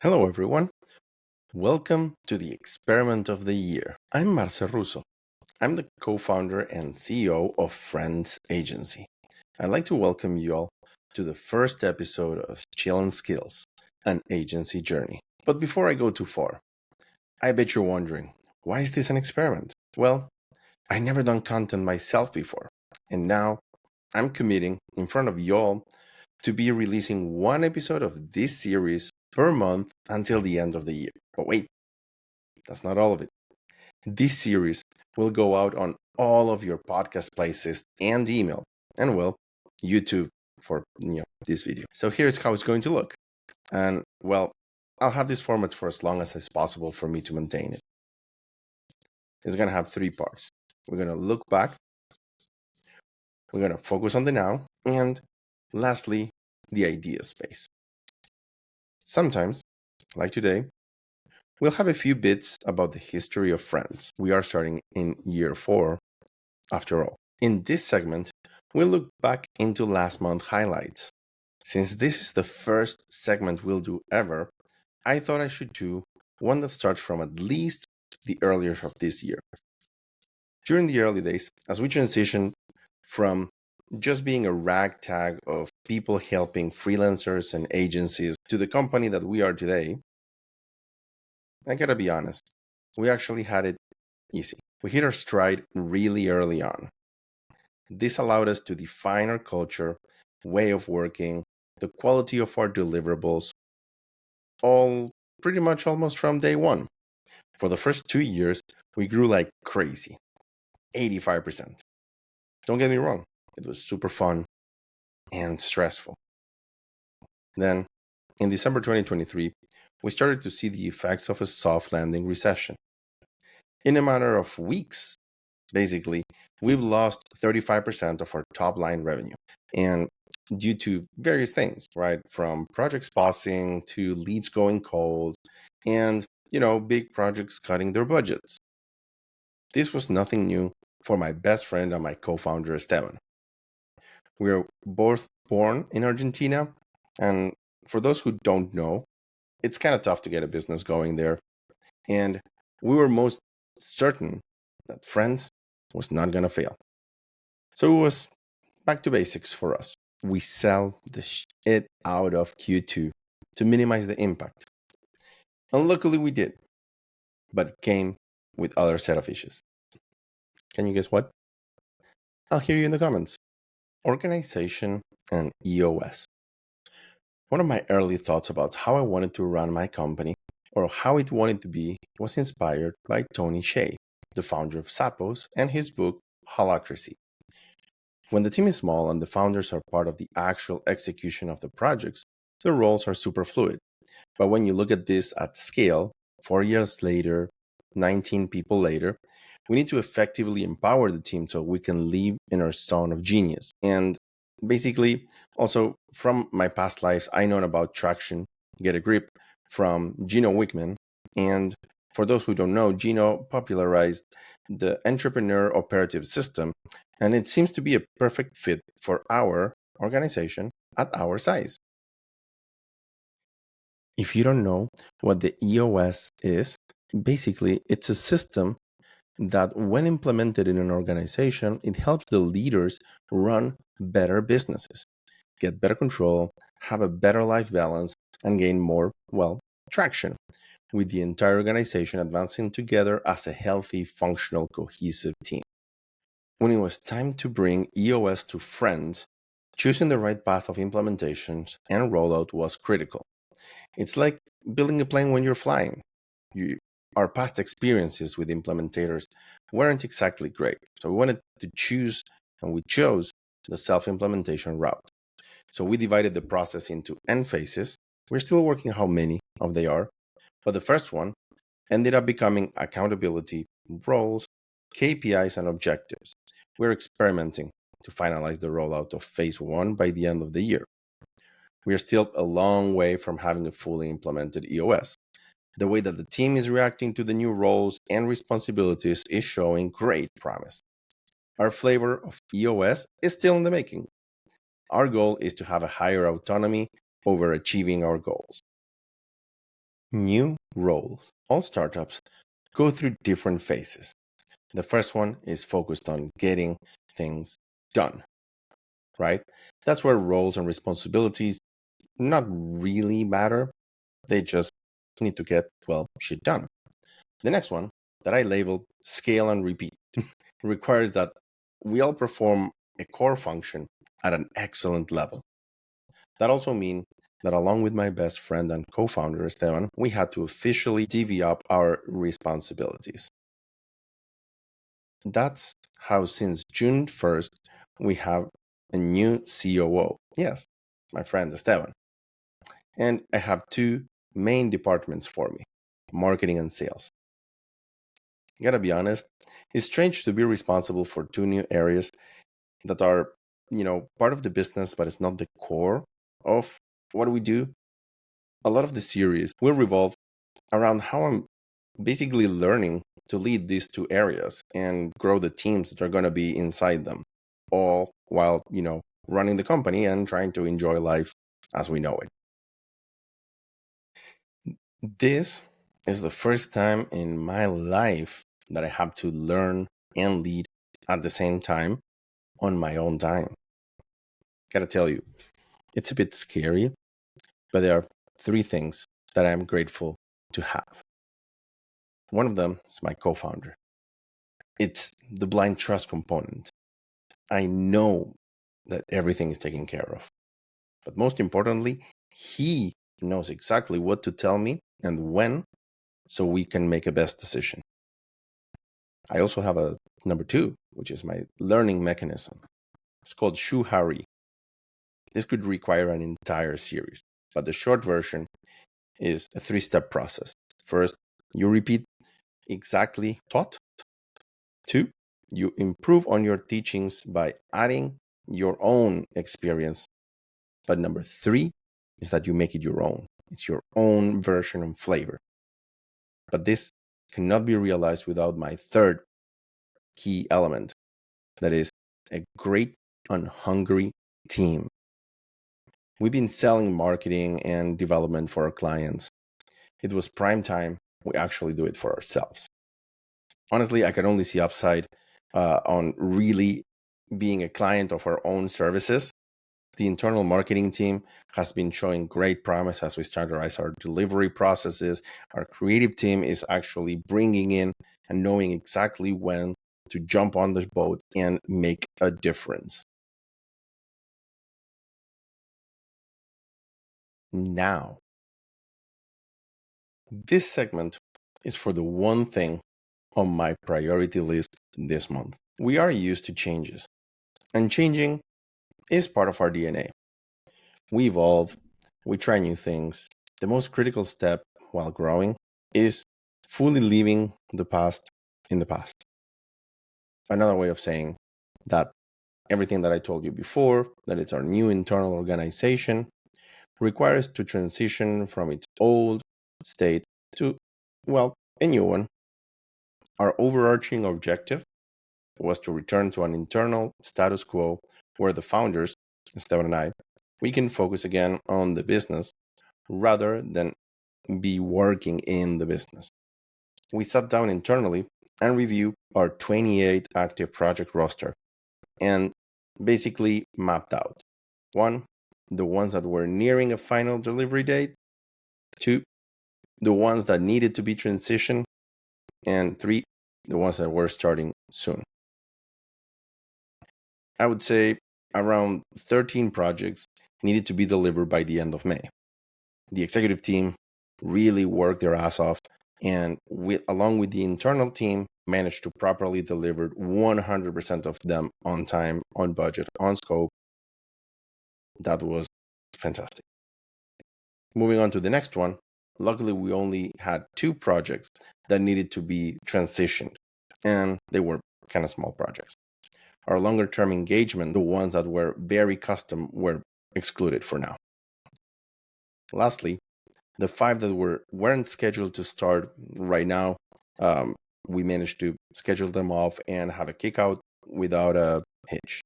Hello, everyone. Welcome to the experiment of the year. I'm Marcelo Russo. I'm the co founder and CEO of Fri3nds Agency. I'd like to welcome you all to the first episode of Chillin Skills, an agency journey. But before I go too far, I bet you're wondering, why is this an experiment? Well, I never done content myself before, and now I'm committing in front of y'all to be releasing one episode of this series per month until the end of the year. But wait, that's not all of it. This series will go out on all of your podcast places and email, and well, YouTube for this video. So here's how it's going to look. And well, I'll have this format for as long as it's possible for me to maintain it. It's going to have three parts. We're going to look back, we're going to focus on the now, and lastly, the idea space. Sometimes, like today, we'll have a few bits about the history of Fri3nds. We are starting in year 4, after all. In this segment, we'll look back into last month's highlights. Since this is the first segment we'll do ever, I thought I should do one that starts from at least the earlier of this year. During the early days, as we transitioned from just being a ragtag of people helping freelancers and agencies to the company that we are today, I gotta be honest, we actually had it easy. We hit our stride really early on. This allowed us to define our culture, way of working, the quality of our deliverables, all pretty much almost from day one. For the first 2 years, we grew like crazy, 85%. Don't get me wrong, it was super fun and stressful. Then, in December 2023, we started to see the effects of a soft landing recession. In a matter of weeks, basically, we've lost 35% of our top line revenue. And due to various things, right? From projects pausing to leads going cold and, big projects cutting their budgets. This was nothing new for my best friend and my co-founder, Esteban. We are both born in Argentina. And for those who don't know, it's kind of tough to get a business going there. And we were most certain that Fri3nds was not going to fail. So it was back to basics for us. We sell the shit out of Q2 to minimize the impact. And luckily we did. But it came with other set of issues. Can you guess what? I'll hear you in the comments. Organization and EOS. One of my early thoughts about how I wanted to run my company or how it wanted to be was inspired by Tony Hsieh, the founder of Zappos, and his book, Holacracy. When the team is small and the founders are part of the actual execution of the projects, the roles are super fluid. But when you look at this at scale, 4 years later, 19 people later, we need to effectively empower the team so we can live in our zone of genius. And basically, also from my past lives, I know about traction, get a grip from Gino Wickman. And for those who don't know, Gino popularized the Entrepreneurial Operating System, and it seems to be a perfect fit for our organization at our size. If you don't know what the EOS is, basically it's a system that when implemented in an organization, it helps the leaders run better businesses, get better control, have a better life balance, and gain more, traction, with the entire organization advancing together as a healthy, functional, cohesive team. When it was time to bring EOS to Fri3nds, choosing the right path of implementations and rollout was critical. It's like building a plane when you're flying. Our past experiences with implementators weren't exactly great, so we wanted to choose, and we chose the self-implementation route. So we divided the process into N phases. We're still working how many of they are, but the first one ended up becoming accountability, roles, KPIs, and objectives. We're experimenting to finalize the rollout of phase 1 by the end of the year. We are still a long way from having a fully implemented EOS. The way that the team is reacting to the new roles and responsibilities is showing great promise. Our flavor of EOS is still in the making. Our goal is to have a higher autonomy over achieving our goals. New roles. All startups go through different phases. The first one is focused on getting things done, right? That's where roles and responsibilities not really matter. They just need to get, well, shit done. The next one that I labeled scale and repeat requires that we all perform a core function at an excellent level. That also means that along with my best friend and co-founder, Esteban, we had to officially divvy up our responsibilities. That's how since June 1st, we have a new COO. Yes, my friend Esteban. And I have two main departments for me, marketing and sales. Gotta be honest, it's strange to be responsible for two new areas that are, part of the business, but it's not the core of what we do. A lot of the series will revolve around how I'm basically learning to lead these two areas and grow the teams that are going to be inside them, all while, running the company and trying to enjoy life as we know it. This is the first time in my life that I have to learn and lead at the same time on my own time. Gotta tell you, it's a bit scary, but there are three things that I'm grateful to have. One of them is my co founder. It's the blind trust component. I know that everything is taken care of. But most importantly, he knows exactly what to tell me and when so we can make a best decision. I also have a number two, which is my learning mechanism. It's called Shu Hari. This could require an entire series, but the short version is a three-step process. First, you repeat exactly taught. Two, you improve on your teachings by adding your own experience. But number three is that you make it your own. It's your own version and flavor. But this cannot be realized without my third key element, that is a great and hungry team. We've been selling marketing and development for our clients. It was prime time. We actually do it for ourselves. Honestly, I can only see upside on really being a client of our own services. The internal marketing team has been showing great promise as we standardize our delivery processes. Our creative team is actually bringing in and knowing exactly when to jump on the boat and make a difference. Now, this segment is for the one thing on my priority list this month. We are used to changes, and changing is part of our DNA. We evolve, we try new things. The most critical step while growing is fully leaving the past in the past. Another way of saying that everything that I told you before, that it's our new internal organization, requires to transition from its old state to, well, a new one. Our overarching objective was to return to an internal status quo where the founders, Esteban and I, we can focus again on the business rather than be working in the business. We sat down internally and reviewed our 28 active project roster and basically mapped out one, the ones that were nearing a final delivery date, two, the ones that needed to be transitioned, and three, the ones that were starting soon. I would say around 13 projects needed to be delivered by the end of May. The executive team really worked their ass off, and we, along with the internal team, managed to properly deliver 100% of them on time, on budget, on scope. That was fantastic. Moving on to the next one, luckily we only had two projects that needed to be transitioned, and they were kind of small projects. Our longer term engagement, the ones that were very custom, were excluded for now. Lastly, the five that weren't scheduled to start right now, we managed to schedule them off and have a kickout without a hitch.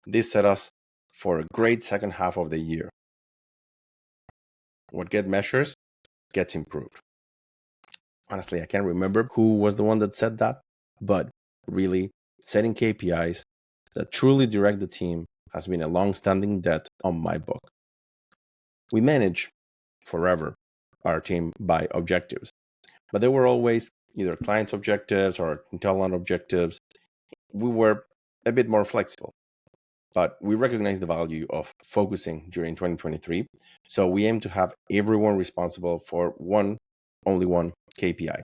This set us for a great second half of the year. What get measures? gets improved. Honestly, I can't remember who was the one that said that, but really, setting KPIs that truly direct the team has been a long-standing debt on my book. We manage forever our team by objectives, but they were always either clients' objectives or talent objectives. We were a bit more flexible, but we recognize the value of focusing during 2023. So we aim to have everyone responsible for only one KPI.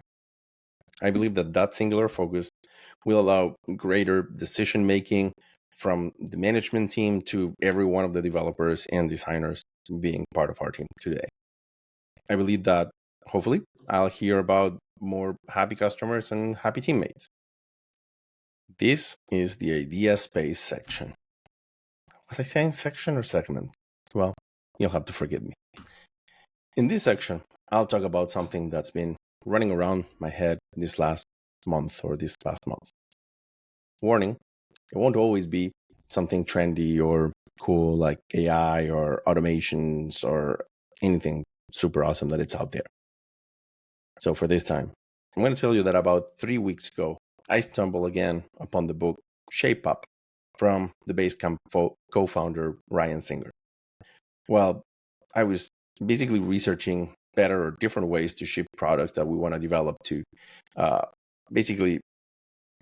I believe that singular focus will allow greater decision making from the management team to every one of the developers and designers being part of our team today. I believe that hopefully I'll hear about more happy customers and happy teammates. This is the idea space section. Was I saying section or segment? Well, you'll have to forgive me. In this section, I'll talk about something that's been running around my head this last month or this past month. Warning, it won't always be something trendy or cool like AI or automations or anything super awesome that it's out there. So for this time, I'm going to tell you that about 3 weeks ago, I stumbled again upon the book ShapeUp from the Basecamp co-founder Ryan Singer. Well, I was basically researching better or different ways to ship products that we want to develop to. Basically,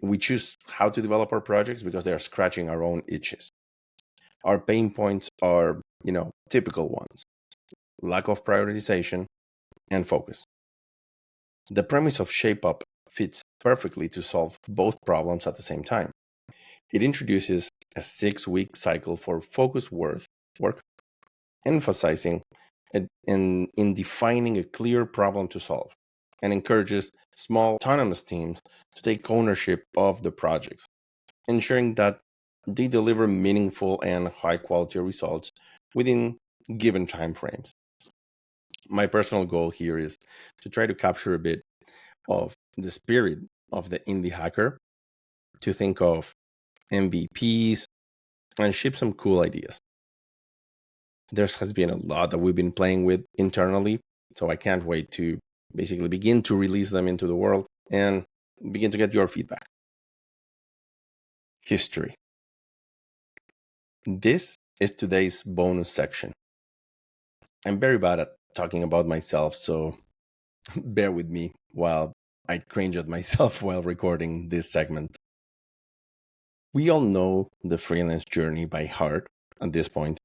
we choose how to develop our projects because they are scratching our own itches. Our pain points are, typical ones: lack of prioritization and focus. The premise of ShapeUp fits perfectly to solve both problems at the same time. It introduces a 6-week cycle for focused work, emphasizing in defining a clear problem to solve, and encourages small autonomous teams to take ownership of the projects, ensuring that they deliver meaningful and high quality results within given time frames. My personal goal here is to try to capture a bit of the spirit of the indie hacker, to think of MVPs and ship some cool ideas. There has been a lot that we've been playing with internally, so I can't wait to basically begin to release them into the world and begin to get your feedback. History. This is today's bonus section. I'm very bad at talking about myself, so bear with me while I cringe at myself while recording this segment. We all know the freelance journey by heart at this point.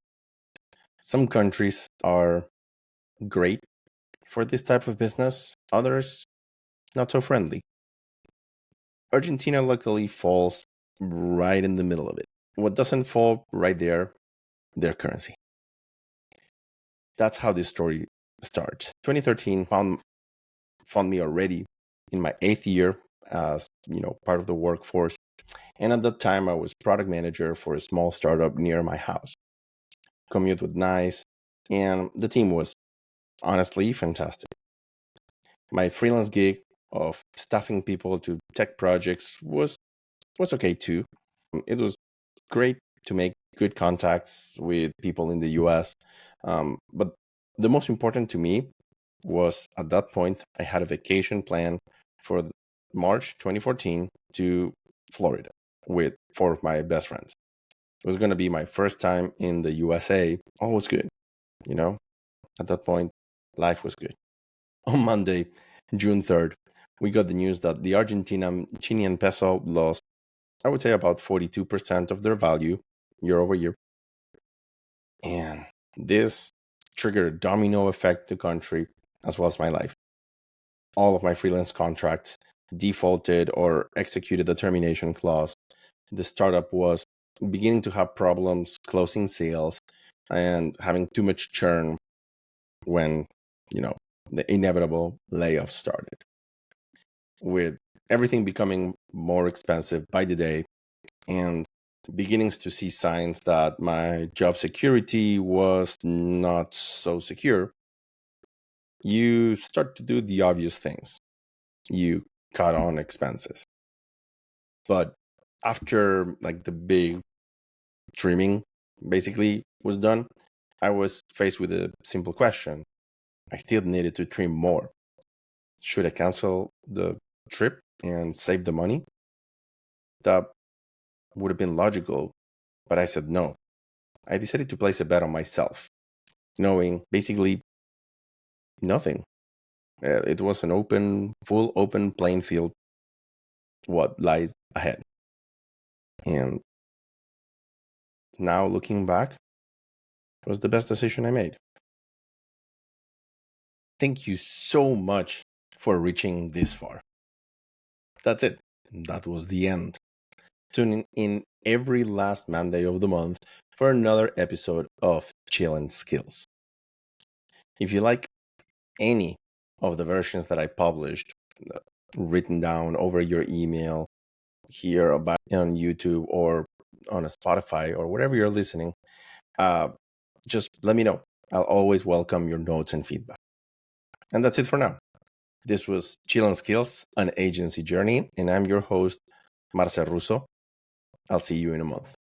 Some countries are great for this type of business, others not so friendly. Argentina luckily falls right in the middle of it. What doesn't fall right there, their currency. That's how this story starts. 2013 found me already in my 8th year as part of the workforce, and at that time I was product manager for a small startup near my house. Commute was nice, and the team was honestly fantastic. My freelance gig of staffing people to tech projects was okay too. It was great to make good contacts with people in the US. But the most important to me was, at that point, I had a vacation plan for March 2014 to Florida with 4 of my best friends. It was going to be my first time in the USA. All was good, At that point, life was good. On Monday, June 3rd, we got the news that the Argentinian peso lost, I would say, about 42% of their value year over year. And this triggered a domino effect to the country as well as my life. All of my freelance contracts defaulted or executed the termination clause. The startup was beginning to have problems closing sales and having too much churn when, the inevitable layoffs started. With everything becoming more expensive by the day and beginnings to see signs that my job security was not so secure, you start to do the obvious things. You cut on expenses. But after the big trimming basically was done, I was faced with a simple question. I still needed to trim more. Should I cancel the trip and save the money? That would have been logical, but I said no. I decided to place a bet on myself, knowing basically nothing. It was an full open playing field, what lies ahead. And now looking back, it was the best decision I made. Thank you so much for reaching this far. That's it. That was the end. Tune in every last Monday of the month for another episode of Chillin Skills. If you like any of the versions that I published, written down over your email, here about on YouTube or on a Spotify or wherever you're listening, just let me know. I'll always welcome your notes and feedback. And that's it for now. This was Chillin Skills, an agency journey, and I'm your host, Marcelo Russo. I'll see you in a month.